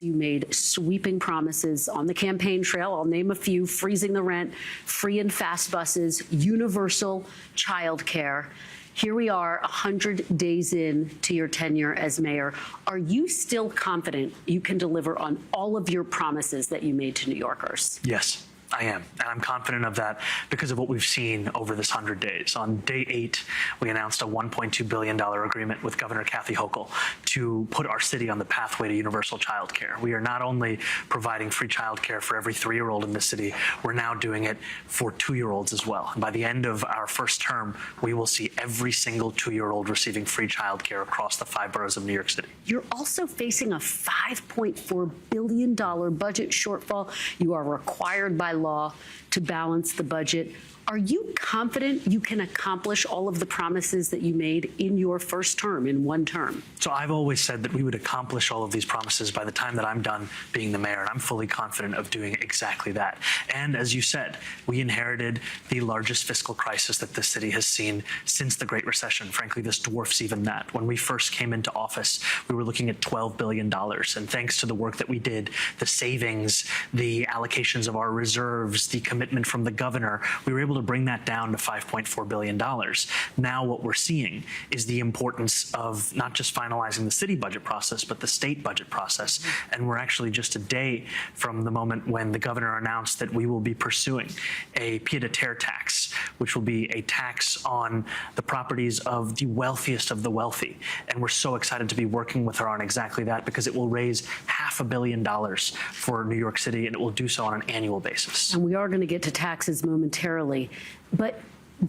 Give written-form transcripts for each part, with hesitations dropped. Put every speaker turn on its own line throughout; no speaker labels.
You made sweeping promises on the campaign trail. I'll name a few: freezing the rent, free and fast buses, universal child care. Here we are 100 days in to your tenure as mayor. Are you still confident you can deliver on all of your promises that you made to New Yorkers?
Yes. I am, and I'm confident of that because of what we've seen over this 100 days. On day 8, we announced a $1.2 billion agreement with Governor Kathy Hochul to put our city on the pathway to universal child care. We are not only providing free child care for every 3-year-old in the city, we're now doing it for 2-year-olds as well. And by the end of our first term, we will see every single 2-year-old receiving free child care across the 5 boroughs of New York City.
You're also facing a $5.4 billion budget shortfall. You are required by law to balance the budget. Are you confident you can accomplish all of the promises that you made in your first term, in one term?
So I've always said that we would accomplish all of these promises by the time that I'm done being the mayor, and I'm fully confident of doing exactly that. And as you said, we inherited the largest fiscal crisis that this city has seen since the Great Recession. Frankly, this dwarfs even that. When we first came into office, we were looking at $12 billion. And thanks to the work that we did, the savings, the allocations of our reserves, the commitment from the governor, we were able to bring that down to $5.4 billion. Now what we're seeing is the importance of not just finalizing the city budget process, but the state budget process. And we're actually just a day from the moment when the governor announced that we will be pursuing a pied-à-terre tax, which will be a tax on the properties of the wealthiest of the wealthy. And we're so excited to be working with her on exactly that because it will raise $500 million for New York City, and it will do so on an annual basis.
And we are going to get to taxes momentarily, but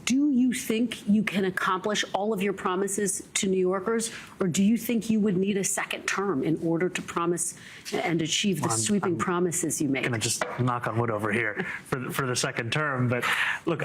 do you think you can accomplish all of your promises to New Yorkers, or do you think you would need a second term in order to promise and achieve the sweeping promises you made?
I'm going to just knock on wood over here for the second term. But look,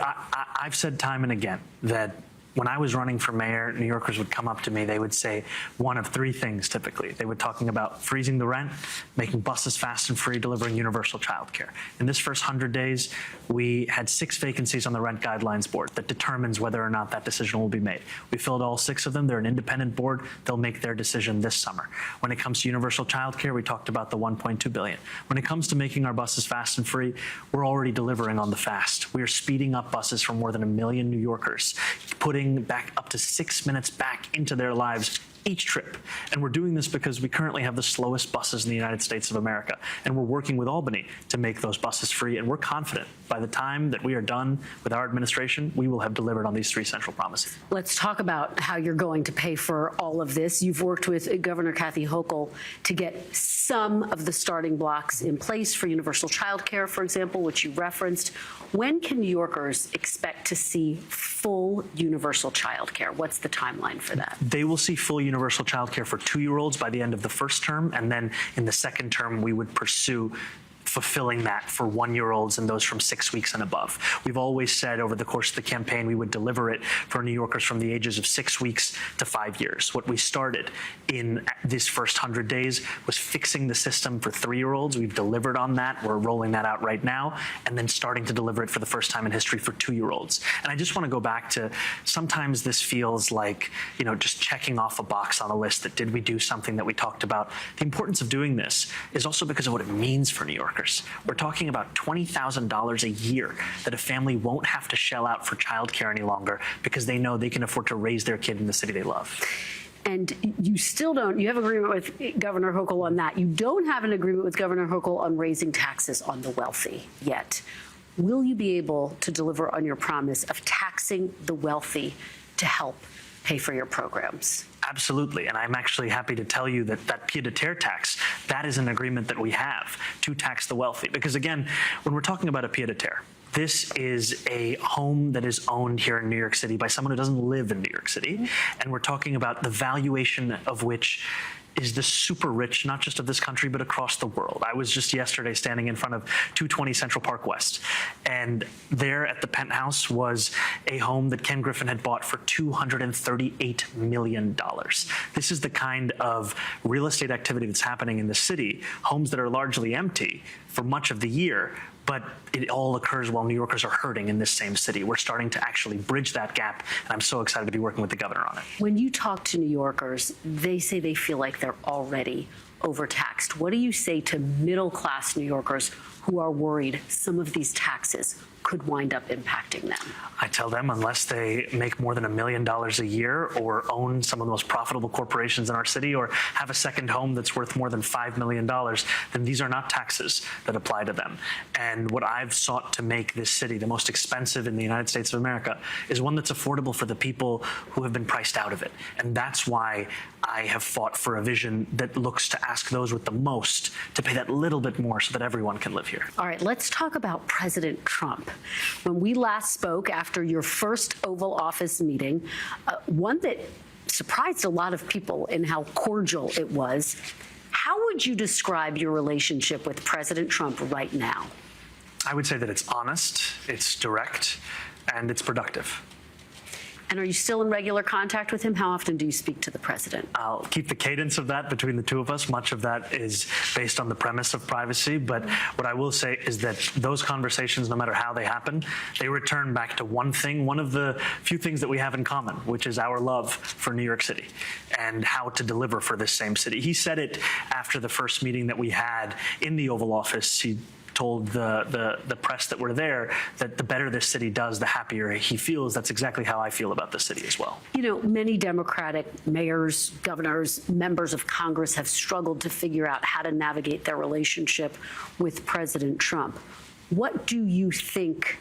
I've said time and again that when I was running for mayor, New Yorkers would come up to me. They would say one of 3 things typically. They were talking about freezing the rent, making buses fast and free, delivering universal child care. In this first 100 days, we had 6 vacancies on the Rent Guidelines Board that determines whether or not that decision will be made. We filled all 6 of them. They're an independent board. They'll make their decision this summer. When it comes to universal child care, we talked about the $1.2 billion. When it comes to making our buses fast and free, we're already delivering on the fast. We are speeding up buses for more than 1 million New Yorkers, putting back up to 6 minutes back into their lives each trip. And we're doing this because we currently have the slowest buses in the United States of America. And we're working with Albany to make those buses free. And we're confident by the time that we are done with our administration, we will have delivered on these 3 central promises.
Let's talk about how you're going to pay for all of this. You've worked with Governor Kathy Hochul to get some of the starting blocks in place for universal child care, for example, which you referenced. When can New Yorkers expect to see full universal child care? What's the timeline for that?
They will see full universal child care for 2-year-olds by the end of the first term, and then in the second term, we would pursue fulfilling that for 1-year-olds and those from 6 weeks and above. We've always said over the course of the campaign we would deliver it for New Yorkers from the ages of 6 weeks to 5 years. What we started in this first 100 days was fixing the system for 3-year-olds. We've delivered on that. We're rolling that out right now, and then starting to deliver it for the first time in history for 2-year-olds. And I just want to go back to, sometimes this feels like, you know, just checking off a box on a list that did we do something that we talked about. The importance of doing this is also because of what it means for New Yorkers. We're talking about $20,000 a year that a family won't have to shell out for childcare any longer because they know they can afford to raise their kid in the city they love.
And you still don't, you have agreement with Governor Hochul on that. You don't have an agreement with Governor Hochul on raising taxes on the wealthy yet. Will you be able to deliver on your promise of taxing the wealthy to help pay for your programs?
Absolutely, and I'm actually happy to tell you that that pied-à-terre tax, that is an agreement that we have to tax the wealthy. Because again, when we're talking about a pied-à-terre, this is a home that is owned here in New York City by someone who doesn't live in New York City. And we're talking about the valuation of which is the super rich, not just of this country, but across the world. I was just yesterday standing in front of 220 Central Park West, and there at the penthouse was a home that Ken Griffin had bought for $238 million. This is the kind of real estate activity that's happening in the city, homes that are largely empty for much of the year, but it all occurs while New Yorkers are hurting in this same city. We're starting to actually bridge that gap, and I'm so excited to be working with the governor on it.
When you talk to New Yorkers, they say they feel like they're already overtaxed. What do you say to middle-class New Yorkers who are worried some of these taxes could wind up impacting them?
I tell them unless they make more than $1 million a year or own some of the most profitable corporations in our city or have a second home that's worth more than $5 million, then these are not taxes that apply to them. And what I've sought to make this city the most expensive in the United States of America is one that's affordable for the people who have been priced out of it. And that's why I have fought for a vision that looks to ask those with the most to pay that little bit more so that everyone can live here.
All right, let's talk about President Trump. When we last spoke after your first Oval Office meeting, one that surprised a lot of people in how cordial it was, how would you describe your relationship with President Trump right now?
I would say that it's honest, it's direct, and it's productive.
And are you still in regular contact with him? How often do you speak to the president?
I'll keep the cadence of that between the two of us. Much of that is based on the premise of privacy. But what I will say is that those conversations, no matter how they happen, they return back to one thing, one of the few things that we have in common, which is our love for New York City and how to deliver for this same city. He said it after the first meeting that we had in the Oval Office. He told the press that were there that the better this city does, the happier he feels. That's exactly how I feel about the city as well.
You know, many Democratic mayors, governors, members of Congress have struggled to figure out how to navigate their relationship with President Trump. What do you think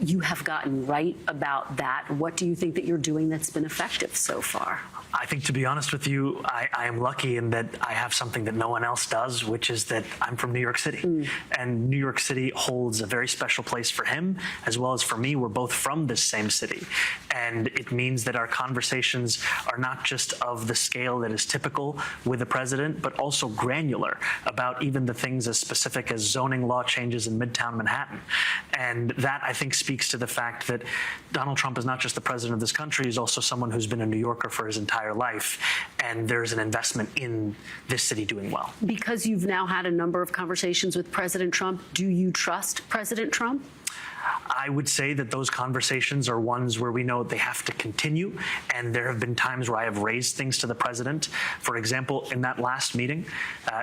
you have gotten right about that? What do you think that you're doing that's been effective so far?
I think, to be honest with you, I am lucky in that I have something that no one else does, which is that I'm from New York City. And New York City holds a very special place for him, as well as for me. We're both from this same city. And it means that our conversations are not just of the scale that is typical with the president, but also granular about even the things as specific as zoning law changes in Midtown Manhattan. And that, I think, speaks to the fact that Donald Trump is not just the president of this country, he's also someone who's been a New Yorker for his entire life, and there's an investment in this city doing well.
Because you've now had a number of conversations with President Trump, do you trust President Trump?
I would say that those conversations are ones where we know they have to continue, and there have been times where I have raised things to the president. For example, in that last meeting,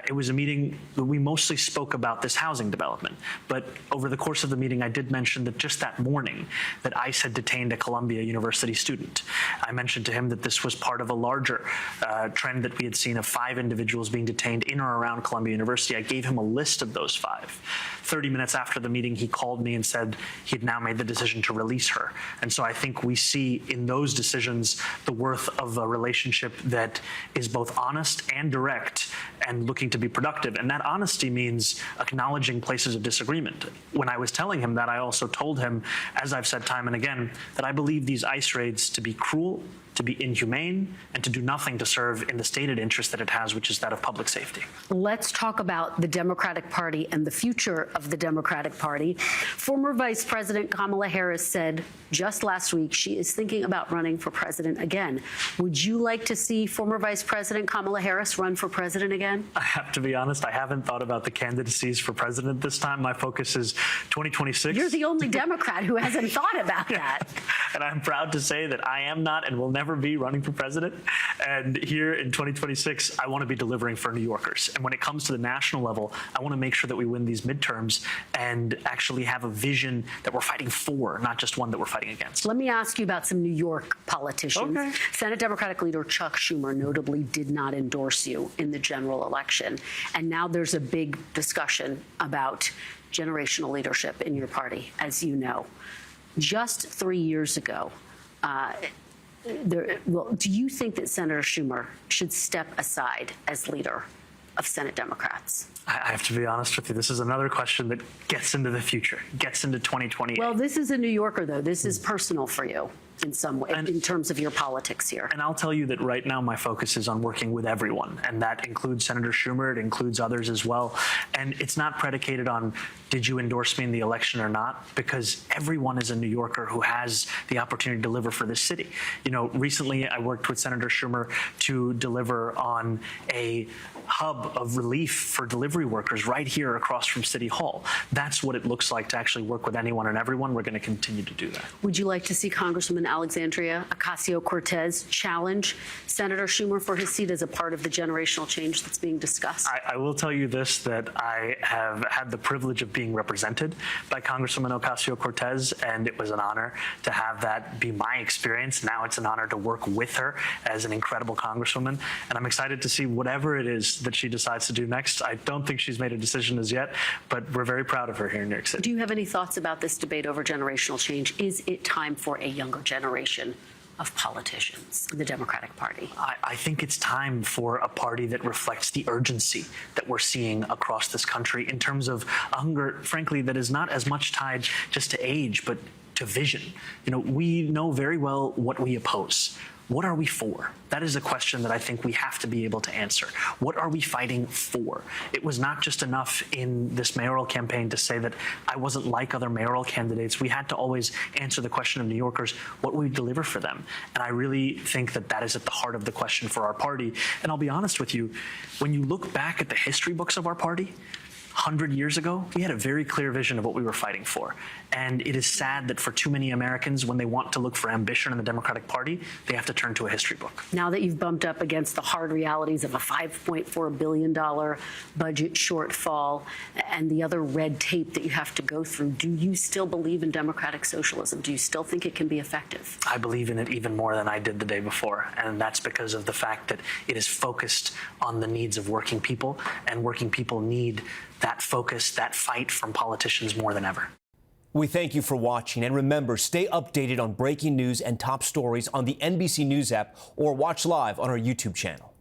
it was a meeting that we mostly spoke about this housing development. But over the course of the meeting, I did mention that just that morning that ICE had detained a Columbia University student. I mentioned to him that this was part of a larger trend that we had seen of 5 individuals being detained in or around Columbia University. I gave him a list of those 5. 30 minutes after the meeting, he called me and said he had now made the decision to release her. And so I think we see in those decisions the worth of a relationship that is both honest and direct and looking to be productive. And that honesty means acknowledging places of disagreement. When I was telling him that, I also told him, as I've said time and again, that I believe these ICE raids to be cruel, to be inhumane, and to do nothing to serve in the stated interest that it has, which is that of public safety.
Let's talk about the Democratic Party and the future of the Democratic Party. Former Vice President Kamala Harris said just last week she is thinking about running for president again. Would you like to see former Vice President Kamala Harris run for president again?
I have to be honest, I haven't thought about the candidacies for president this time. My focus is 2026.
You're the only Democrat who hasn't thought about that.
And I'm proud to say that I am not and will never be running for president. And here in 2026, I want to be delivering for New Yorkers. And when it comes to the national level, I want to make sure that we win these midterms and actually have a vision that we're fighting for, not just one that we're fighting against.
Let me ask you about some New York politicians.
Okay.
Senate Democratic leader Chuck Schumer notably did not endorse you in the general election. And now there's a big discussion about generational leadership in your party, as you know. Just 3 years ago, do you think that Senator Schumer should step aside as leader of Senate Democrats?
I have to be honest with you. This is another question that gets into the future, gets into 2028.
Well, this is a New Yorker, though. This is personal for you in some way, in terms of your politics here.
And I'll tell you that right now my focus is on working with everyone, and that includes Senator Schumer, it includes others as well. And it's not predicated on, did you endorse me in the election or not? Because everyone is a New Yorker who has the opportunity to deliver for this city. You know, recently I worked with Senator Schumer to deliver on a hub of relief for delivery workers right here across from City Hall. That's what it looks like to actually work with anyone and everyone. We're going to continue to do that.
Would you like to see Congresswoman Alexandria Ocasio-Cortez challenge Senator Schumer for his seat as a part of the generational change that's being discussed?
I will tell you this, that I have had the privilege of being represented by Congresswoman Ocasio-Cortez, and it was an honor to have that be my experience. Now it's an honor to work with her as an incredible Congresswoman, and I'm excited to see whatever it is that she decides to do next. I don't think she's made a decision as yet, but we're very proud of her here in New York City.
Do you have any thoughts about this debate over generational change? Is it time for a younger generation of politicians in the Democratic Party?
I think it's time for a party that reflects the urgency that we're seeing across this country in terms of a hunger, frankly, that is not as much tied just to age, but to vision. You know, we know very well what we oppose. What are we for? That is a question that I think we have to be able to answer. What are we fighting for? It was not just enough in this mayoral campaign to say that I wasn't like other mayoral candidates. We had to always answer the question of New Yorkers, what will we deliver for them? And I really think that that is at the heart of the question for our party. And I'll be honest with you, when you look back at the history books of our party, 100 years ago, we had a very clear vision of what we were fighting for. And it is sad that for too many Americans, when they want to look for ambition in the Democratic Party, they have to turn to a history book.
Now that you've bumped up against the hard realities of a $5.4 billion budget shortfall and the other red tape that you have to go through, do you still believe in democratic socialism? Do you still think it can be effective?
I believe in it even more than I did the day before. And that's because of the fact that it is focused on the needs of working people, and working people need that focus, that fight from politicians more than ever.
We thank you for watching, and remember, stay updated on breaking news and top stories on the NBC News app or watch live on our YouTube channel.